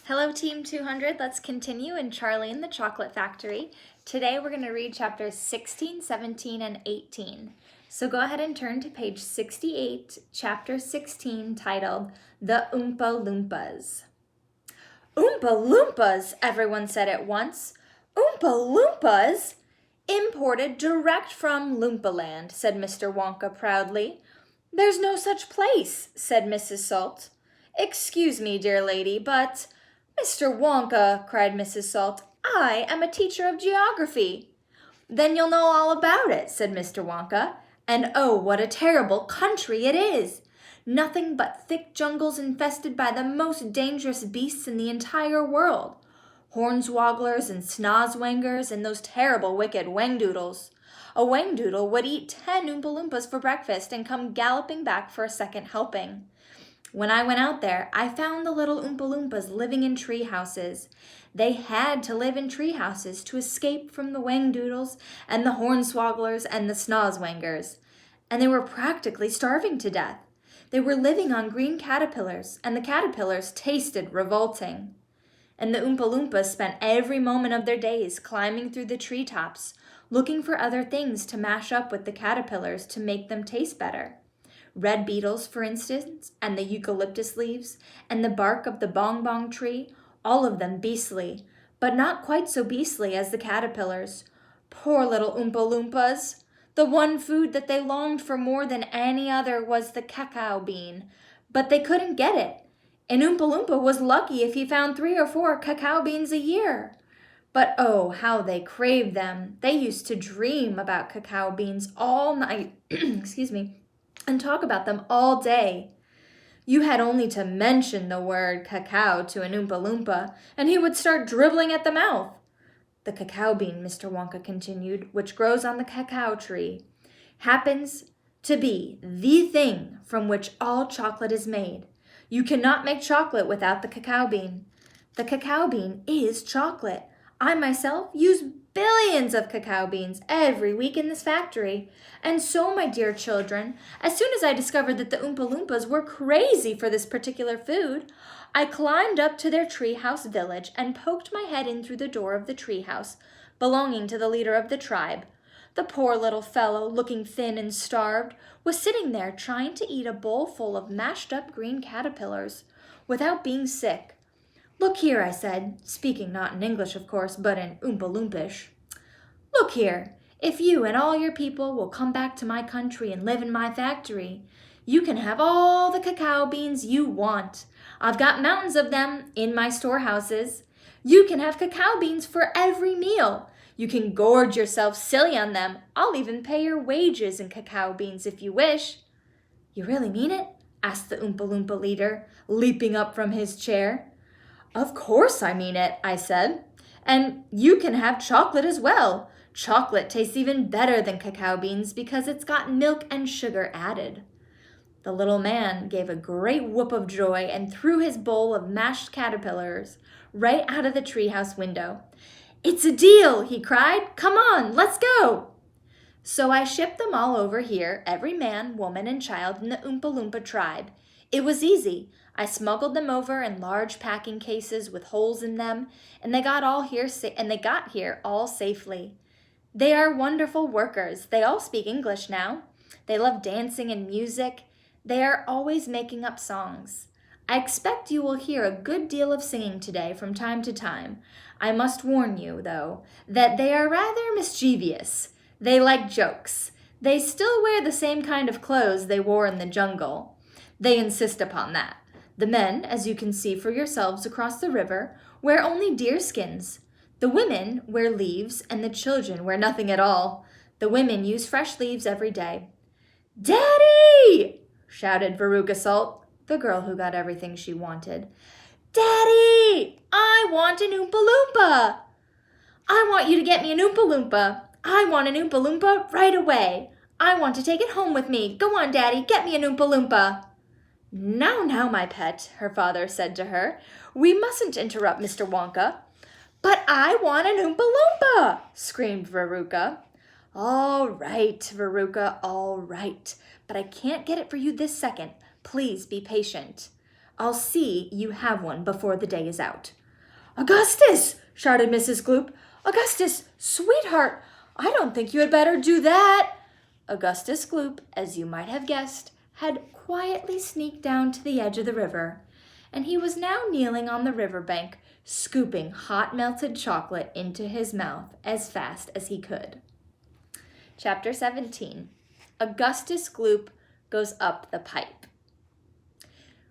Hello Team 200, let's continue in Charlie and the Chocolate Factory. Today we're going to read chapters 16, 17, and 18. So go ahead and turn to page 68, chapter 16, titled The Oompa Loompas. Oompa Loompas, everyone said at once. Oompa Loompas? Imported direct from Loompaland, said Mr. Wonka proudly. There's no such place, said Mrs. Salt. Excuse me, dear lady, but... Mr. Wonka, cried Mrs. Salt, I am a teacher of geography. Then you'll know all about it, said Mr. Wonka. And oh, what a terrible country it is! Nothing but thick jungles infested by the most dangerous beasts in the entire world. Hornswogglers and snozwangers and those terrible wicked wangdoodles. A wangdoodle would eat 10 Oompa Loompas for breakfast and come galloping back for a second helping. When I went out there, I found the little Oompa Loompas living in tree houses. They had to live in tree houses to escape from the wangdoodles and the hornswogglers and the snozwangers. And they were practically starving to death. They were living on green caterpillars, and the caterpillars tasted revolting. And the Oompa Loompas spent every moment of their days climbing through the treetops, looking for other things to mash up with the caterpillars to make them taste better. Red beetles, for instance, and the eucalyptus leaves, and the bark of the bong-bong tree, all of them beastly, but not quite so beastly as the caterpillars. Poor little Oompa Loompas! The one food that they longed for more than any other was the cacao bean, but they couldn't get it. An Oompa Loompa was lucky if he found 3 or 4 cacao beans a year. But oh, how they craved them! They used to dream about cacao beans all night, and talk about them all day. You had only to mention the word cacao to an Oompa Loompa, and he would start dribbling at the mouth. The cacao bean, Mr. Wonka continued, which grows on the cacao tree, happens to be the thing from which all chocolate is made. You cannot make chocolate without the cacao bean. The cacao bean is chocolate. I myself use billions of cacao beans every week in this factory. And so, my dear children, as soon as I discovered that the Oompa Loompas were crazy for this particular food, I climbed up to their treehouse village and poked my head in through the door of the treehouse belonging to the leader of the tribe. The poor little fellow, looking thin and starved, was sitting there trying to eat a bowl full of mashed-up green caterpillars without being sick. Look here, I said, speaking not in English, of course, but in Oompa Loompish. Look here, if you and all your people will come back to my country and live in my factory, you can have all the cacao beans you want. I've got mountains of them in my storehouses. You can have cacao beans for every meal. You can gorge yourself silly on them. I'll even pay your wages in cacao beans if you wish. You really mean it? Asked the Oompa Loompa leader, leaping up from his chair. Of course I mean it, I said. And you can have chocolate as well. Chocolate tastes even better than cacao beans because it's got milk and sugar added. The little man gave a great whoop of joy and threw his bowl of mashed caterpillars right out of the treehouse window. It's a deal, he cried. Come on, let's go. So I shipped them all over here, every man, woman, and child in the Oompa Loompa tribe. It was easy. I smuggled them over in large packing cases with holes in them, and they got here all safely. They are wonderful workers. They all speak English now. They love dancing and music. They are always making up songs. I expect you will hear a good deal of singing today from time to time. I must warn you, though, that they are rather mischievous. They like jokes. They still wear the same kind of clothes they wore in the jungle. They insist upon that. The men, as you can see for yourselves across the river, wear only deer skins. The women wear leaves, and the children wear nothing at all. The women use fresh leaves every day. Daddy! Shouted Veruca Salt, the girl who got everything she wanted. Daddy! I want an Oompa Loompa! I want you to get me an Oompa Loompa. I want an Oompa Loompa right away. I want to take it home with me. Go on, Daddy, get me an Oompa Loompa. Now, my pet, her father said to her, we mustn't interrupt Mr. Wonka. But I want an Oompa Loompa, screamed Veruca. All right, Veruca, all right. But I can't get it for you this second. Please be patient. I'll see you have one before the day is out." "Augustus!" shouted Mrs. Gloop. "Augustus, sweetheart, I don't think you had better do that." Augustus Gloop, as you might have guessed, had quietly sneaked down to the edge of the river, and he was now kneeling on the river bank, scooping hot melted chocolate into his mouth as fast as he could. Chapter 17. Augustus Gloop Goes Up the Pipe.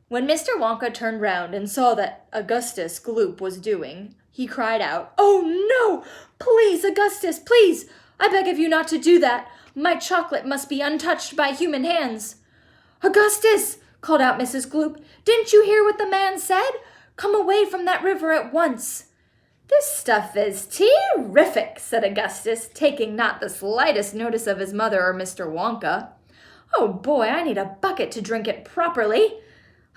When Mr. Wonka turned round and saw what Augustus Gloop was doing, he cried out, "Oh, no! Please, Augustus, please! I beg of you not to do that! My chocolate must be untouched by human hands." "Augustus!" called out Mrs. Gloop. "Didn't you hear what the man said? Come away from that river at once." "This stuff is terrific," said Augustus, taking not the slightest notice of his mother or Mr. Wonka. "Oh, boy, I need a bucket to drink it properly."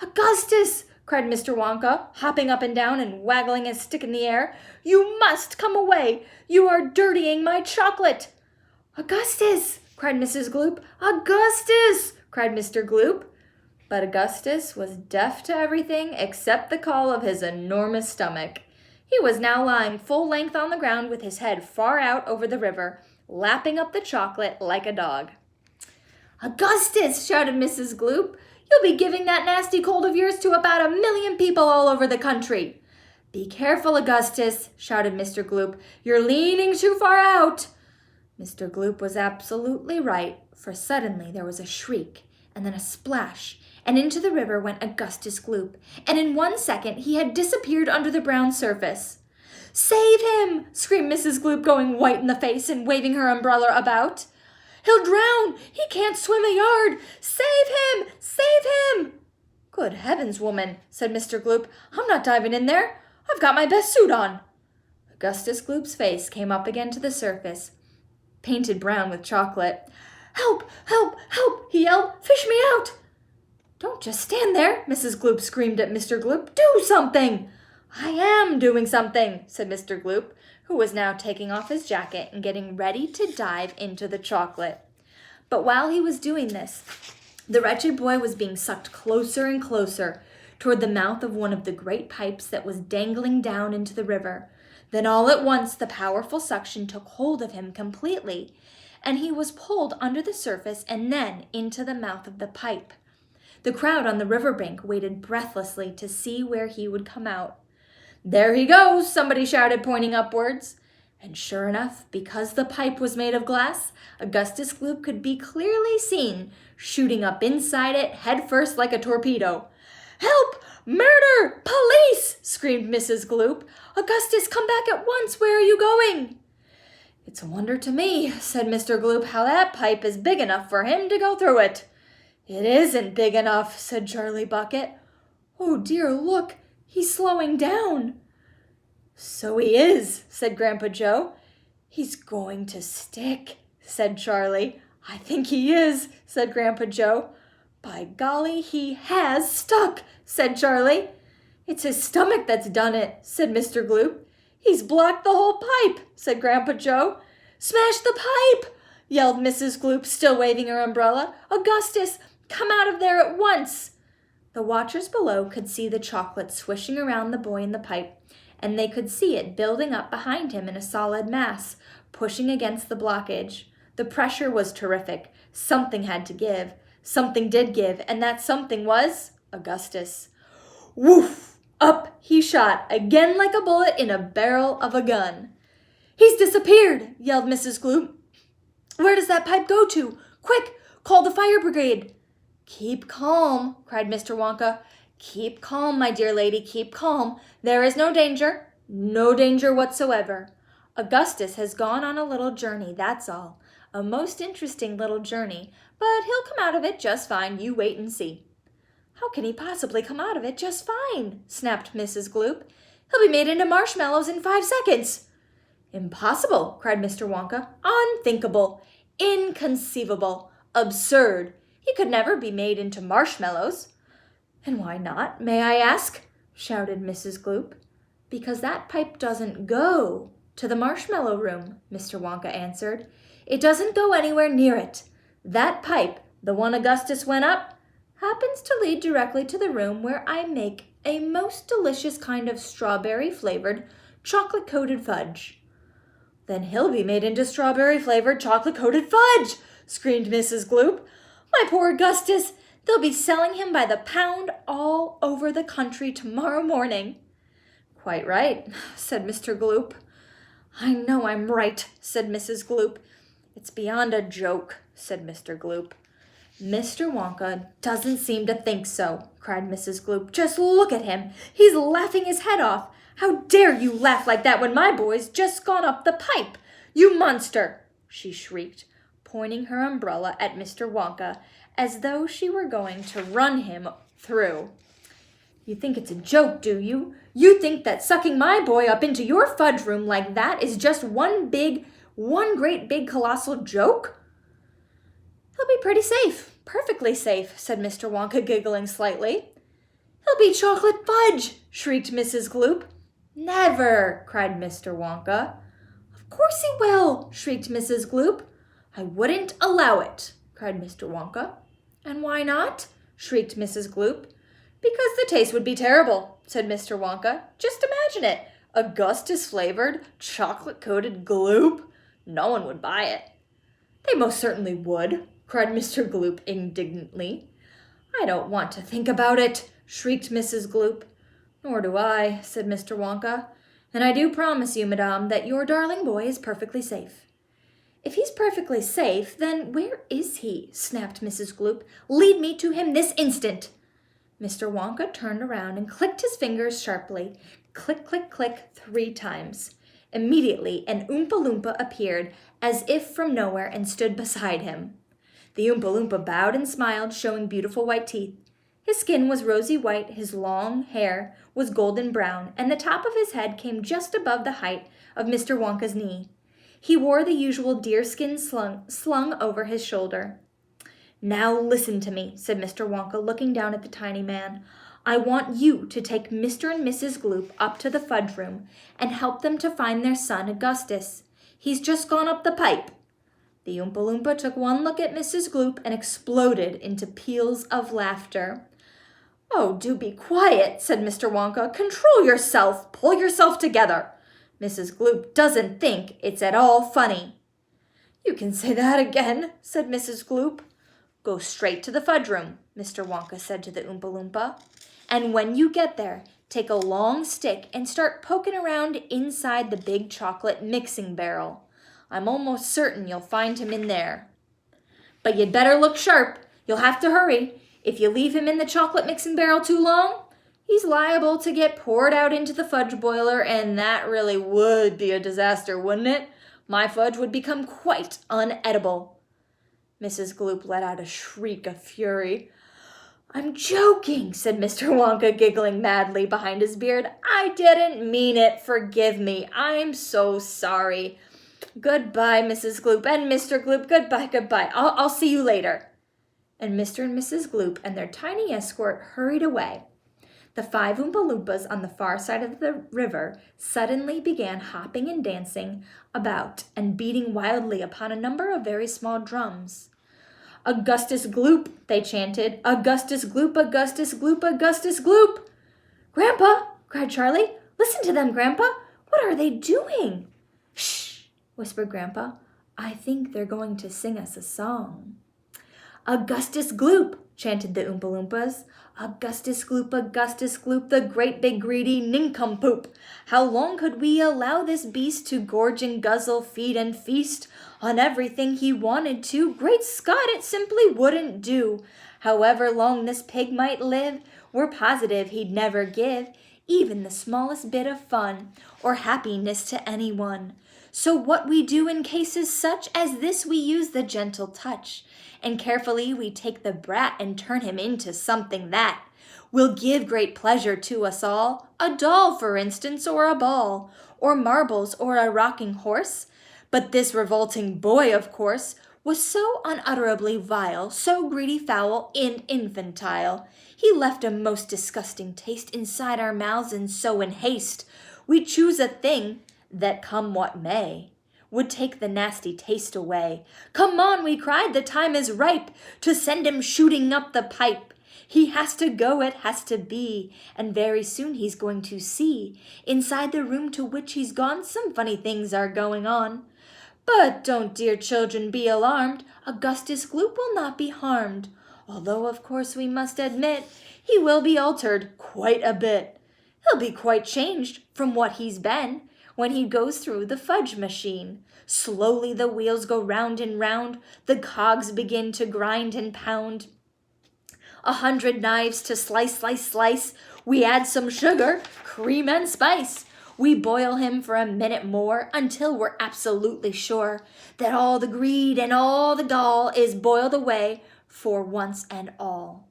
"Augustus!" cried Mr. Wonka, hopping up and down and waggling his stick in the air. "You must come away! You are dirtying my chocolate!" "Augustus!" cried Mrs. Gloop. "Augustus!" cried Mr. Gloop. But Augustus was deaf to everything except the call of his enormous stomach. He was now lying full length on the ground with his head far out over the river, lapping up the chocolate like a dog. "Augustus!" shouted Mrs. Gloop. "You'll be giving that nasty cold of yours to about 1,000,000 people all over the country." "Be careful, Augustus!" shouted Mr. Gloop. "You're leaning too far out." Mr. Gloop was absolutely right, for suddenly there was a shriek, and then a splash, and into the river went Augustus Gloop, and in 1 second he had disappeared under the brown surface. "Save him!" screamed Mrs. Gloop, going white in the face and waving her umbrella about. "He'll drown! He can't swim a yard! Save him! Save him!" "Good heavens, woman," said Mr. Gloop. "I'm not diving in there. I've got my best suit on." Augustus Gloop's face came up again to the surface, painted brown with chocolate. "Help! Help! Help!" he yelled. "Fish me out!" "Don't just stand there," Mrs. Gloop screamed at Mr. Gloop. "Do something!" "I am doing something," said Mr. Gloop, who was now taking off his jacket and getting ready to dive into the chocolate. But while he was doing this, the wretched boy was being sucked closer and closer toward the mouth of one of the great pipes that was dangling down into the river. Then all at once the powerful suction took hold of him completely, and he was pulled under the surface and then into the mouth of the pipe. The crowd on the riverbank waited breathlessly to see where he would come out. "There he goes," somebody shouted, pointing upwards. And sure enough, because the pipe was made of glass, Augustus Gloop could be clearly seen, shooting up inside it head first like a torpedo. "Help! Murder! Police!" screamed Mrs. Gloop. "Augustus, come back at once! Where are you going?" "It's a wonder to me," said Mr. Gloop, "how that pipe is big enough for him to go through it." "It isn't big enough," said Charlie Bucket. "Oh dear, look, he's slowing down." "So he is," said Grandpa Joe. "He's going to stick," said Charlie. "I think he is," said Grandpa Joe. "By golly, he has stuck," said Charlie. "It's his stomach that's done it," said Mr. Gloop. "He's blocked the whole pipe," said Grandpa Joe. "Smash the pipe!" yelled Mrs. Gloop, still waving her umbrella. "Augustus, come out of there at once!" The watchers below could see the chocolate swishing around the boy in the pipe, and they could see it building up behind him in a solid mass, pushing against the blockage. The pressure was terrific. Something had to give. Something did give, and that something was Augustus. Woof! Up he shot, again like a bullet in a barrel of a gun. "He's disappeared!" yelled Mrs. Gloop. "Where does that pipe go to? Quick, call the fire brigade!" "Keep calm," cried Mr. Wonka. "Keep calm, my dear lady, keep calm. There is no danger whatsoever. Augustus has gone on a little journey, that's all. A most interesting little journey, but he'll come out of it just fine. You wait and see." "How can he possibly come out of it just fine?" snapped Mrs. Gloop. "He'll be made into marshmallows in 5 seconds." "Impossible," cried Mr. Wonka. "Unthinkable. Inconceivable. Absurd. He could never be made into marshmallows." "And why not, may I ask?" shouted Mrs. Gloop. "Because that pipe doesn't go to the marshmallow room," Mr. Wonka answered. "It doesn't go anywhere near it. That pipe, the one Augustus went up, happens to lead directly to the room where I make a most delicious kind of strawberry-flavored chocolate-coated fudge." "Then he'll be made into strawberry-flavored chocolate-coated fudge!" screamed Mrs. Gloop. "My poor Augustus! They'll be selling him by the pound all over the country tomorrow morning." "Quite right," said Mr. Gloop. "I know I'm right," said Mrs. Gloop. "It's beyond a joke," said Mr. Gloop. "Mr. Wonka doesn't seem to think so," cried Mrs. Gloop. "Just look at him. He's laughing his head off. How dare you laugh like that when my boy's just gone up the pipe? You monster!" she shrieked, pointing her umbrella at Mr. Wonka as though she were going to run him through. "You think it's a joke, do you? You think that sucking my boy up into your fudge room like that is just one great big colossal joke?" "He'll be pretty safe, perfectly safe," said Mr. Wonka, giggling slightly. "He'll be chocolate fudge!" shrieked Mrs. Gloop. "Never!" cried Mr. Wonka. "Of course he will!" shrieked Mrs. Gloop. "I wouldn't allow it!" cried Mr. Wonka. "And why not?" shrieked Mrs. Gloop. "Because the taste would be terrible," said Mr. Wonka. "Just imagine it! Augustus-flavored, chocolate-coated Gloop! No one would buy it." "They most certainly would," cried Mr. Gloop indignantly. "I don't want to think about it," shrieked Mrs. Gloop. "Nor do I," said Mr. Wonka. "And I do promise you, madame, that your darling boy is perfectly safe." "If he's perfectly safe, then where is he?" snapped Mrs. Gloop. "Lead me to him this instant." Mr. Wonka turned around and clicked his fingers sharply. Click, click, click, 3 times. Immediately, an Oompa Loompa appeared as if from nowhere and stood beside him. The Oompa Loompa bowed and smiled, showing beautiful white teeth. His skin was rosy white, his long hair was golden brown, and the top of his head came just above the height of Mr. Wonka's knee. He wore the usual deerskin slung over his shoulder. "Now listen to me," said Mr. Wonka, looking down at the tiny man. "I want you to take Mr. and Mrs. Gloop up to the fudge room and help them to find their son Augustus. He's just gone up the pipe." The Oompa Loompa took one look at Mrs. Gloop and exploded into peals of laughter. "Oh, do be quiet," said Mr. Wonka. "Control yourself. Pull yourself together. Mrs. Gloop doesn't think it's at all funny." "You can say that again," said Mrs. Gloop. "Go straight to the fudge room," Mr. Wonka said to the Oompa Loompa. "And when you get there, take a long stick and start poking around inside the big chocolate mixing barrel. I'm almost certain you'll find him in there. But you'd better look sharp. You'll have to hurry. If you leave him in the chocolate mixing barrel too long, he's liable to get poured out into the fudge boiler, and that really would be a disaster, wouldn't it? My fudge would become quite unedible." Mrs. Gloop let out a shriek of fury. "I'm joking," said Mr. Wonka, giggling madly behind his beard. "I didn't mean it. Forgive me. I'm so sorry. Goodbye, Mrs. Gloop and Mr. Gloop. Goodbye, goodbye. I'll see you later." And Mr. and Mrs. Gloop and their tiny escort hurried away. The 5 Oompa Loompas on the far side of the river suddenly began hopping and dancing about and beating wildly upon a number of very small drums. "Augustus Gloop," they chanted. "Augustus Gloop, Augustus Gloop, Augustus Gloop." "Grandpa," cried Charlie. "Listen to them, Grandpa. What are they doing?" "Shh," whispered Grandpa. "I think they're going to sing us a song." "Augustus Gloop," chanted the Oompa Loompas. "Augustus Gloop, Augustus Gloop, the great big greedy nincompoop. How long could we allow this beast to gorge and guzzle, feed and feast on everything he wanted to? Great Scott, it simply wouldn't do. However long this pig might live, we're positive he'd never give even the smallest bit of fun or happiness to anyone. So what we do in cases such as this, we use the gentle touch, and carefully we take the brat and turn him into something that will give great pleasure to us all. A doll, for instance, or a ball, or marbles, or a rocking horse. But this revolting boy, of course, was so unutterably vile, so greedy, foul, and infantile. He left a most disgusting taste inside our mouths, and so in haste we choose a thing that, come what may, would take the nasty taste away. Come on, we cried, the time is ripe to send him shooting up the pipe. He has to go, it has to be, and very soon he's going to see. Inside the room to which he's gone, some funny things are going on. But don't, dear children, be alarmed. Augustus Gloop will not be harmed, although of course we must admit he will be altered quite a bit. He'll be quite changed from what he's been when he goes through the fudge machine. Slowly the wheels go round and round, the cogs begin to grind and pound. 100 knives to slice, slice, slice. We add some sugar, cream, and spice. We boil him for a minute more until we're absolutely sure that all the greed and all the gall is boiled away for once and all.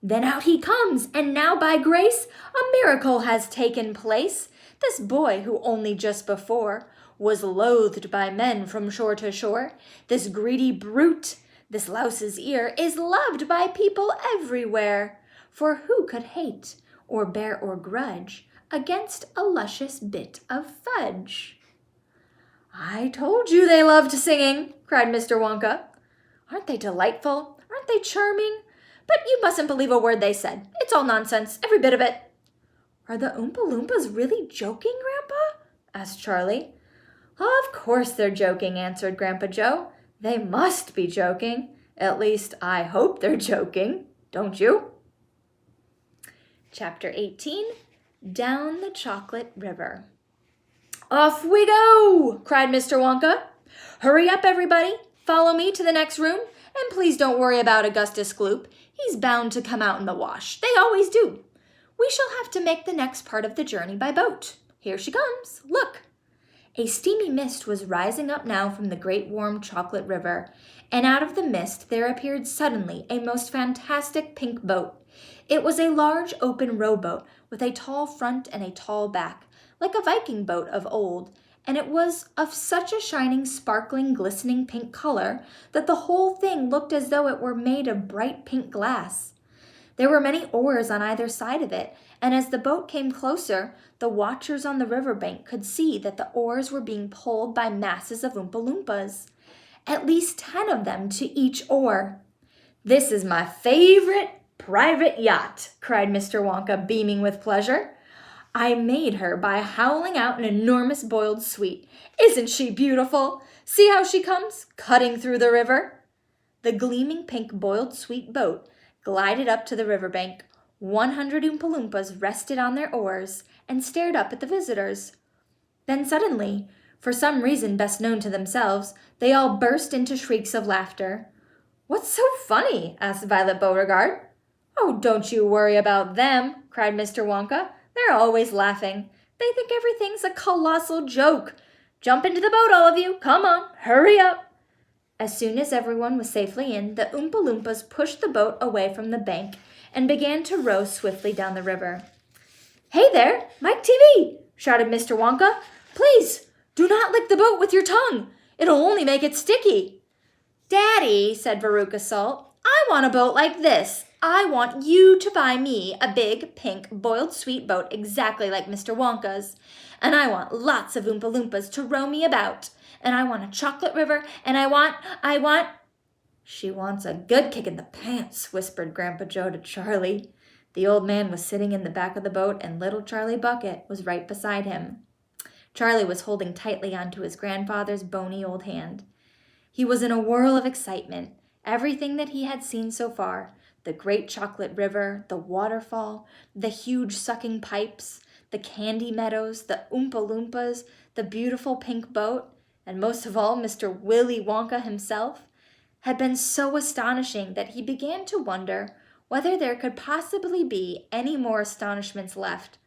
Then out he comes, and now by grace a miracle has taken place. This boy, who only just before was loathed by men from shore to shore, this greedy brute, this louse's ear, is loved by people everywhere. For who could hate or bear or grudge against a luscious bit of fudge? I told you they loved singing, cried Mr. Wonka. Aren't they delightful? Aren't they charming? But you mustn't believe a word they said. It's all nonsense, every bit of it. Are the Oompa Loompas really joking, Grandpa? Asked Charlie. Of course they're joking, answered Grandpa Joe. They must be joking. At least I hope they're joking, don't you? Chapter 18, Down the Chocolate River. Off we go, cried Mr. Wonka. Hurry up, everybody. Follow me to the next room, and please don't worry about Augustus Gloop. He's bound to come out in the wash. They always do. We shall have to make the next part of the journey by boat. Here she comes. Look. A steamy mist was rising up now from the great warm chocolate river, and out of the mist there appeared suddenly a most fantastic pink boat. It was a large open rowboat with a tall front and a tall back, like a Viking boat of old, and it was of such a shining, sparkling, glistening pink color that the whole thing looked as though it were made of bright pink glass. There were many oars on either side of it, and as the boat came closer, the watchers on the riverbank could see that the oars were being pulled by masses of Oompa Loompas, at least 10 of them to each oar. This is my favorite private yacht, cried Mr. Wonka, beaming with pleasure. I made her by howling out an enormous boiled sweet. Isn't she beautiful? See how she comes, cutting through the river. The gleaming pink boiled sweet boat glided up to the riverbank. 100 Oompa Loompas rested on their oars and stared up at the visitors. Then suddenly, for some reason best known to themselves, they all burst into shrieks of laughter. What's so funny? Asked Violet Beauregard. Oh, don't you worry about them, cried Mr. Wonka. They're always laughing. They think everything's a colossal joke. Jump into the boat, all of you. Come on, hurry up. As soon as everyone was safely in, the Oompa Loompas pushed the boat away from the bank and began to row swiftly down the river. Hey there, Mike TV, shouted Mr. Wonka. Please, do not lick the boat with your tongue. It'll only make it sticky. Daddy, said Veruca Salt, I want a boat like this. I want you to buy me a big, pink, boiled sweet boat exactly like Mr. Wonka's. And I want lots of Oompa Loompas to row me about. And I want a chocolate river, and I want... She wants a good kick in the pants, whispered Grandpa Joe to Charlie. The old man was sitting in the back of the boat, and little Charlie Bucket was right beside him. Charlie was holding tightly onto his grandfather's bony old hand. He was in a whirl of excitement. Everything that he had seen so far, the great chocolate river, the waterfall, the huge sucking pipes, the candy meadows, the Oompa Loompas, the beautiful pink boat, and most of all Mr. Willy Wonka himself, had been so astonishing that he began to wonder whether there could possibly be any more astonishments left.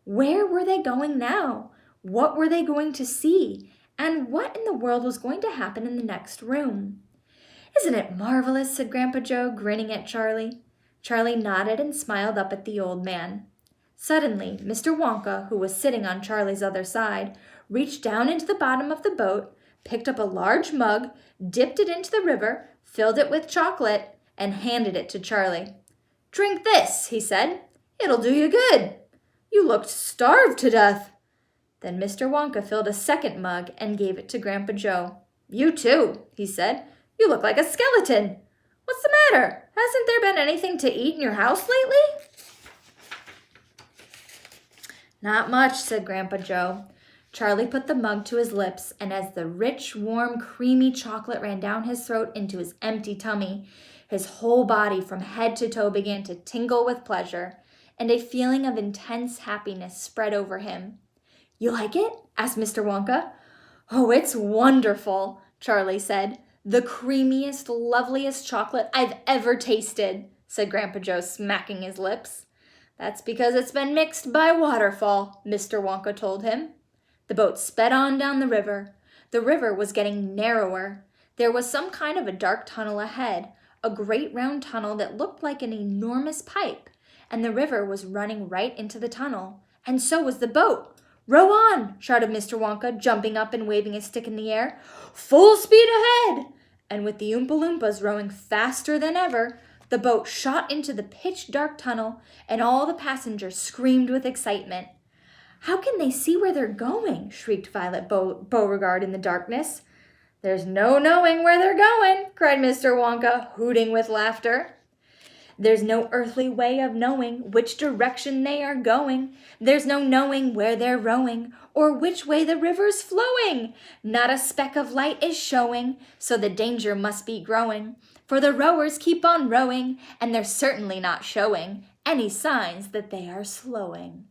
Where were they going now? What were they going to see? And what in the world was going to happen in the next room? Isn't it marvelous? Said Grandpa Joe, grinning at Charlie. Charlie nodded and smiled up at the old man. Suddenly, Mr. Wonka, who was sitting on Charlie's other side, reached down into the bottom of the boat, picked up a large mug, dipped it into the river, filled it with chocolate, and handed it to Charlie. Drink this, he said. It'll do you good. You looked starved to death. Then Mr. Wonka filled a second mug and gave it to Grandpa Joe. You too, he said. You look like a skeleton. What's the matter? Hasn't there been anything to eat in your house lately? Not much, said Grandpa Joe. Charlie put the mug to his lips, and as the rich, warm, creamy chocolate ran down his throat into his empty tummy, his whole body from head to toe began to tingle with pleasure, and a feeling of intense happiness spread over him. You like it? Asked Mr. Wonka. Oh, it's wonderful, Charlie said. The creamiest, loveliest chocolate I've ever tasted, said Grandpa Joe, smacking his lips. That's because it's been mixed by waterfall, Mr. Wonka told him. The boat sped on down the river. The river was getting narrower. There was some kind of a dark tunnel ahead, a great round tunnel that looked like an enormous pipe, and the river was running right into the tunnel, and so was the boat. Row on, shouted Mr. Wonka, jumping up and waving his stick in the air. Full speed ahead! And with the Oompa Loompas rowing faster than ever, the boat shot into the pitch-dark tunnel, and all the passengers screamed with excitement. How can they see where they're going? Shrieked Violet Beauregard in the darkness. There's no knowing where they're going, cried Mr. Wonka, hooting with laughter. There's no earthly way of knowing which direction they are going. There's no knowing where they're rowing, or which way the river's flowing. Not a speck of light is showing, so the danger must be growing. For the rowers keep on rowing, and they're certainly not showing any signs that they are slowing.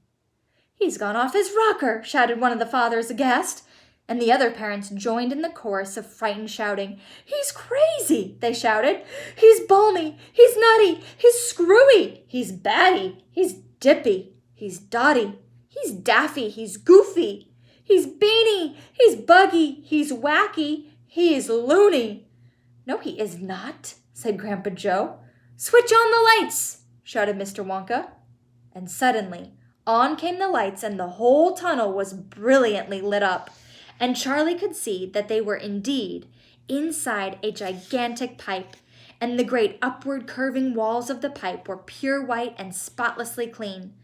He's gone off his rocker, shouted one of the fathers aghast, and the other parents joined in the chorus of frightened shouting. He's crazy, they shouted. He's balmy, he's nutty, he's screwy, he's batty, he's dippy, he's dotty, he's daffy, he's goofy, he's beany, he's buggy, he's wacky, he's loony. No, he is not, said Grandpa Joe. Switch on the lights, shouted Mr. Wonka. And suddenly, on came the lights, and the whole tunnel was brilliantly lit up, and Charlie could see that they were indeed inside a gigantic pipe, and the great upward curving walls of the pipe were pure white and spotlessly clean.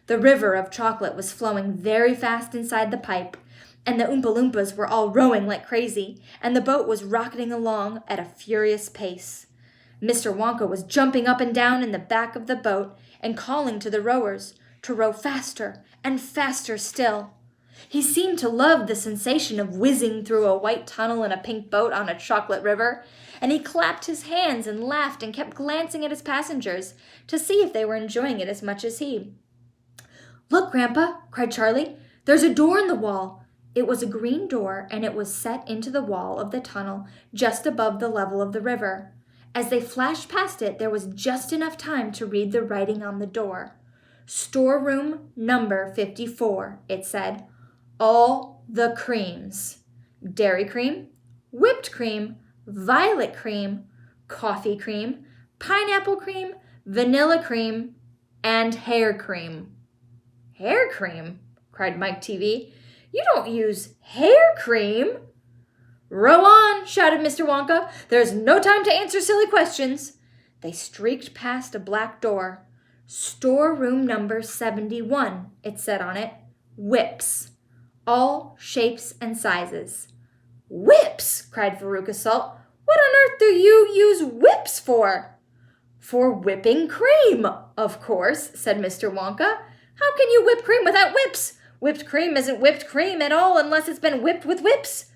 The river of chocolate was flowing very fast inside the pipe, and the Oompa Loompas were all rowing like crazy, and the boat was rocketing along at a furious pace. Mr. Wonka was jumping up and down in the back of the boat and calling to the rowers to row faster and faster still. He seemed to love the sensation of whizzing through a white tunnel in a pink boat on a chocolate river, and he clapped his hands and laughed and kept glancing at his passengers to see if they were enjoying it as much as he. Look, Grandpa, cried Charlie, there's a door in the wall. It was a green door, and it was set into the wall of the tunnel just above the level of the river. As they flashed past it, there was just enough time to read the writing on the door. Storeroom number 54, it said. All the creams. Dairy cream, whipped cream, violet cream, coffee cream, pineapple cream, vanilla cream, and hair cream. Hair cream? Cried Mike TV. You don't use hair cream. Row on, shouted Mr. Wonka. There's no time to answer silly questions. They streaked past a black door. Storeroom number 71, it said on it. Whips. All shapes and sizes. Whips, cried Veruca Salt. What on earth do you use whips for? For whipping cream, of course, said Mr. Wonka. How can you whip cream without whips? Whipped cream isn't whipped cream at all unless it's been whipped with whips.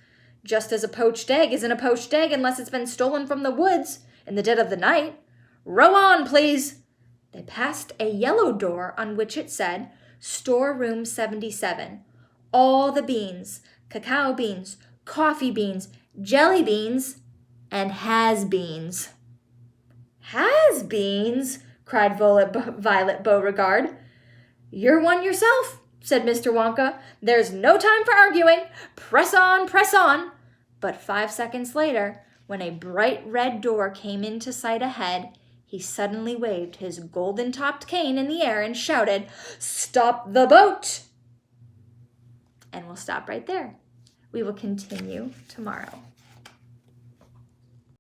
Just as a poached egg isn't a poached egg unless it's been stolen from the woods in the dead of the night. Row on, please. They passed a yellow door on which it said, Storeroom 77. All the beans, cacao beans, coffee beans, jelly beans, and has-beens. Has-beens? Cried Violet Beauregard. You're one yourself, said Mr. Wonka. There's no time for arguing. Press on, press on. But 5 seconds later, when a bright red door came into sight ahead, he suddenly waved his golden-topped cane in the air and shouted, Stop the boat! And we'll stop right there. We will continue tomorrow.